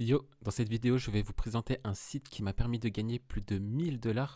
Yo, dans cette vidéo, je vais vous présenter un site qui m'a permis de gagner plus de 1000 $,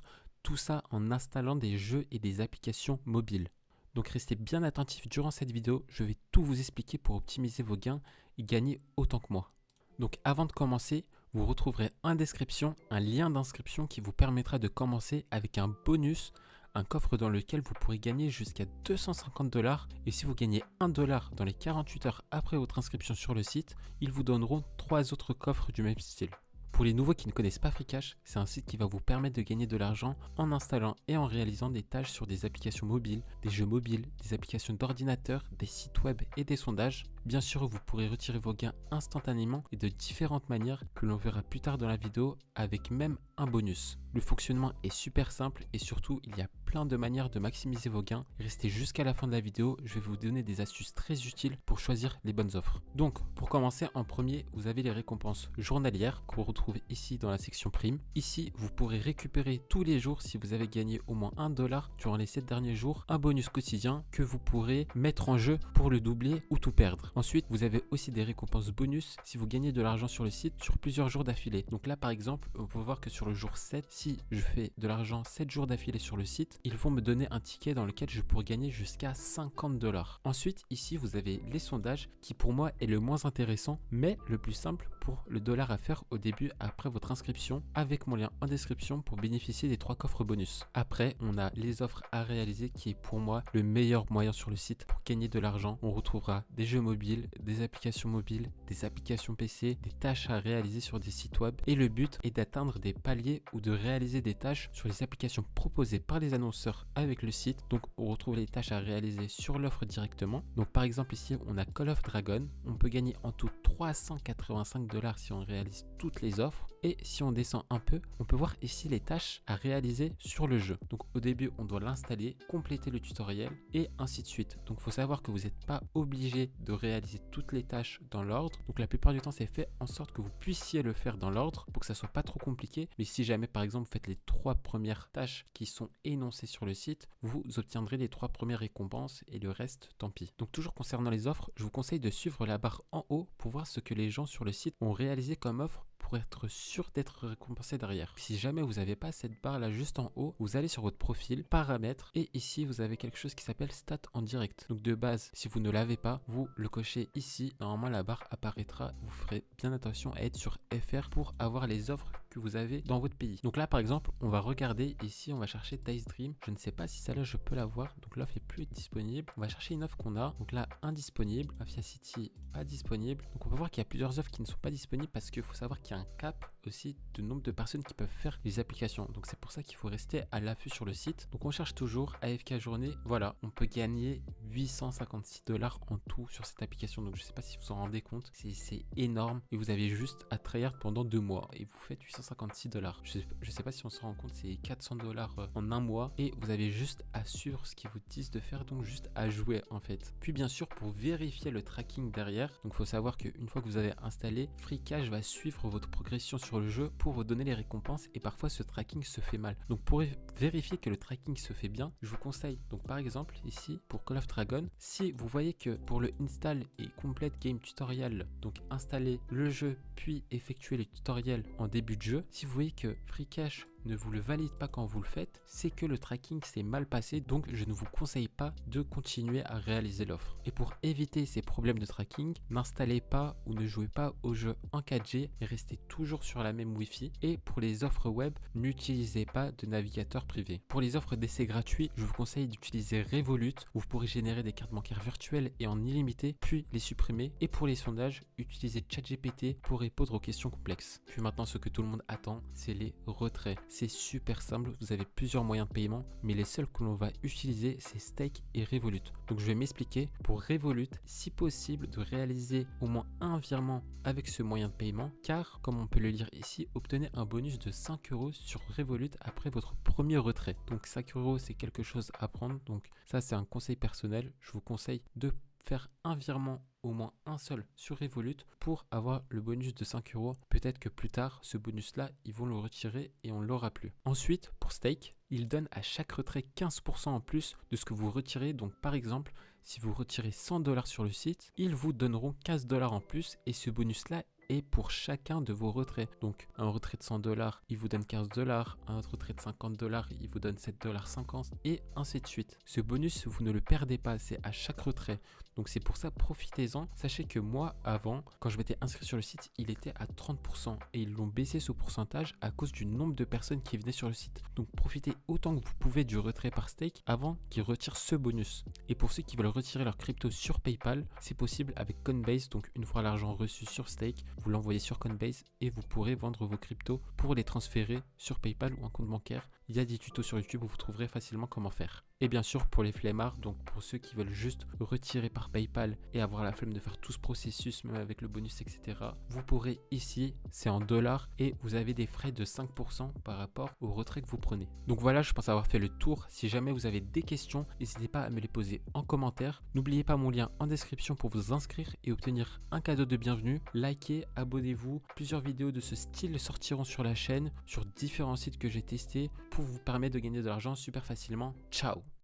tout ça en installant des jeux et des applications mobiles. Donc restez bien attentifs durant cette vidéo, je vais tout vous expliquer pour optimiser vos gains et gagner autant que moi. Donc avant de commencer, vous retrouverez en description un lien d'inscription qui vous permettra de commencer avec un bonus, un coffre dans lequel vous pourrez gagner jusqu'à 250 $. Et si vous gagnez 1 dollar dans les 48 heures après votre inscription sur le site, ils vous donneront 3 autres coffres du même style. Pour les nouveaux qui ne connaissent pas Freecash, c'est un site qui va vous permettre de gagner de l'argent en installant et en réalisant des tâches sur des applications mobiles, des jeux mobiles, des applications d'ordinateur, des sites web et des sondages. Bien sûr, vous pourrez retirer vos gains instantanément et de différentes manières que l'on verra plus tard dans la vidéo avec même un bonus. Le fonctionnement est super simple et surtout il y a plein de manières de maximiser vos gains. Restez jusqu'à la fin de la vidéo, je vais vous donner des astuces très utiles pour choisir les bonnes offres. Donc pour commencer, en premier, vous avez les récompenses journalières qu'on retrouve ici dans la section prime. Ici, vous pourrez récupérer tous les jours, si vous avez gagné au moins 1 dollar durant les 7 derniers jours, un bonus quotidien que vous pourrez mettre en jeu pour le doubler ou tout perdre. Ensuite, vous avez aussi des récompenses bonus si vous gagnez de l'argent sur le site sur plusieurs jours d'affilée. Donc là, par exemple, on peut voir que sur le jour 7, si je fais de l'argent 7 jours d'affilée sur le site, ils vont me donner un ticket dans lequel je pourrais gagner jusqu'à 50 $. Ensuite, ici, vous avez les sondages qui pour moi est le moins intéressant, mais le plus simple pour le dollar à faire au début après votre inscription avec mon lien en description pour bénéficier des 3 coffres bonus. Après, on a les offres à réaliser qui est pour moi le meilleur moyen sur le site pour gagner de l'argent. On retrouvera des jeux mobiles, des applications mobiles, des applications PC, des tâches à réaliser sur des sites web et le but est d'atteindre des paliers ou de réaliser des tâches sur les applications proposées par les annonceurs avec le site. Donc on retrouve les tâches à réaliser sur l'offre directement. Donc par exemple ici on a Call of Dragon, on peut gagner en tout 385 $ si on réalise toutes les offres. Et si on descend un peu, on peut voir ici les tâches à réaliser sur le jeu. Donc au début, on doit l'installer, compléter le tutoriel et ainsi de suite. Donc il faut savoir que vous n'êtes pas obligé de réaliser toutes les tâches dans l'ordre. Donc la plupart du temps, c'est fait en sorte que vous puissiez le faire dans l'ordre pour que ça soit pas trop compliqué. Mais si jamais par exemple vous faites les 3 premières tâches qui sont énoncées sur le site, vous obtiendrez les 3 premières récompenses et le reste, tant pis. Donc toujours concernant les offres, je vous conseille de suivre la barre en haut pour voir ce que les gens sur le site ont réalisé comme offre pour être sûr d'être récompensé derrière. Si jamais vous n'avez pas cette barre là juste en haut, vous allez sur votre profil, paramètres et ici vous avez quelque chose qui s'appelle stats en direct. Donc de base, si vous ne l'avez pas, vous le cochez ici. Normalement la barre apparaîtra. Vous ferez bien attention à être sur FR pour avoir les offres que vous avez dans votre pays. Donc là par exemple, on va regarder ici, on va chercher Dice Dream. Je ne sais pas si celle-là je peux la voir. Donc l'offre est plus disponible. On va chercher une offre qu'on a. Donc là indisponible. Mafia City pas disponible. Donc on peut voir qu'il y a plusieurs offres qui ne sont pas disponibles parce qu'il faut savoir qu'il y a un cap aussi de nombre de personnes qui peuvent faire les applications. Donc c'est pour ça qu'il faut rester à l'affût sur le site. Donc on cherche toujours AFK journée. Voilà, on peut gagner 856 $ en tout sur cette application. Donc je sais pas si vous vous en rendez compte, c'est énorme et vous avez juste à tryhard pendant 2 mois et vous faites 856 $. Je sais pas si on se rend compte, c'est 400 $ en un mois et vous avez juste à suivre ce qu'ils vous disent de faire, donc juste à jouer en fait. Puis bien sûr pour vérifier le tracking derrière, donc faut savoir qu'une fois que vous avez installé, Freecash va suivre votre progression sur le jeu pour vous donner les récompenses et parfois ce tracking se fait mal. Donc pour vérifier que le tracking se fait bien, je vous conseille donc par exemple ici pour Call of Dragon, si vous voyez que pour le install et complete game tutorial, donc installer le jeu puis effectuer les tutoriels en début de jeu, si vous voyez que Freecash ne vous le valide pas quand vous le faites, c'est que le tracking s'est mal passé, donc je ne vous conseille pas de continuer à réaliser l'offre. Et pour éviter ces problèmes de tracking, n'installez pas ou ne jouez pas au jeu en 4G et restez toujours sur la même Wi-Fi. Et pour les offres web, n'utilisez pas de navigateur privé. Pour les offres d'essai gratuits, je vous conseille d'utiliser Revolut où vous pourrez générer des cartes bancaires virtuelles et en illimité, puis les supprimer. Et pour les sondages, utilisez ChatGPT pour répondre aux questions complexes. Puis maintenant, ce que tout le monde attend, c'est les retraits. C'est super simple, vous avez plusieurs moyens de paiement, mais les seuls que l'on va utiliser, c'est Stake et Revolut. Donc je vais m'expliquer. Pour Revolut, si possible, de réaliser au moins un virement avec ce moyen de paiement, car comme on peut le lire ici, obtenez un bonus de 5 € sur Revolut après votre premier retrait. Donc 5 €, c'est quelque chose à prendre. Donc ça, c'est un conseil personnel. Je vous conseille de faire un virement, au moins un seul sur Revolut pour avoir le bonus de 5 €. Peut-être que plus tard, ce bonus-là, ils vont le retirer et on l'aura plus. Ensuite, pour Stake, il donne à chaque retrait 15% en plus de ce que vous retirez. Donc par exemple, si vous retirez 100 $ sur le site, ils vous donneront 15 $ en plus et ce bonus-là, et pour chacun de vos retraits. Donc un retrait de 100 $, il vous donne 15 $, un retrait de 50 $, il vous donne 7,50 $ et ainsi de suite. Ce bonus, vous ne le perdez pas, c'est à chaque retrait. Donc c'est pour ça, profitez-en. Sachez que moi, avant, quand je m'étais inscrit sur le site, il était à 30% et ils l'ont baissé ce pourcentage à cause du nombre de personnes qui venaient sur le site. Donc profitez autant que vous pouvez du retrait par stake avant qu'ils retirent ce bonus. Et pour ceux qui veulent retirer leur crypto sur PayPal, c'est possible avec Coinbase. Donc une fois l'argent reçu sur stake, vous l'envoyez sur Coinbase et vous pourrez vendre vos cryptos pour les transférer sur PayPal ou un compte bancaire. Il y a des tutos sur YouTube où vous trouverez facilement comment faire. Et bien sûr pour les flemmards, donc pour ceux qui veulent juste retirer par PayPal et avoir la flemme de faire tout ce processus, même avec le bonus, etc. Vous pourrez ici, c'est en dollars et vous avez des frais de 5% par rapport au retrait que vous prenez. Donc voilà, je pense avoir fait le tour. Si jamais vous avez des questions, n'hésitez pas à me les poser en commentaire. N'oubliez pas mon lien en description pour vous inscrire et obtenir un cadeau de bienvenue. Likez, abonnez-vous. Plusieurs vidéos de ce style sortiront sur la chaîne, sur différents sites que j'ai testés pour vous permettre de gagner de l'argent super facilement. Ciao!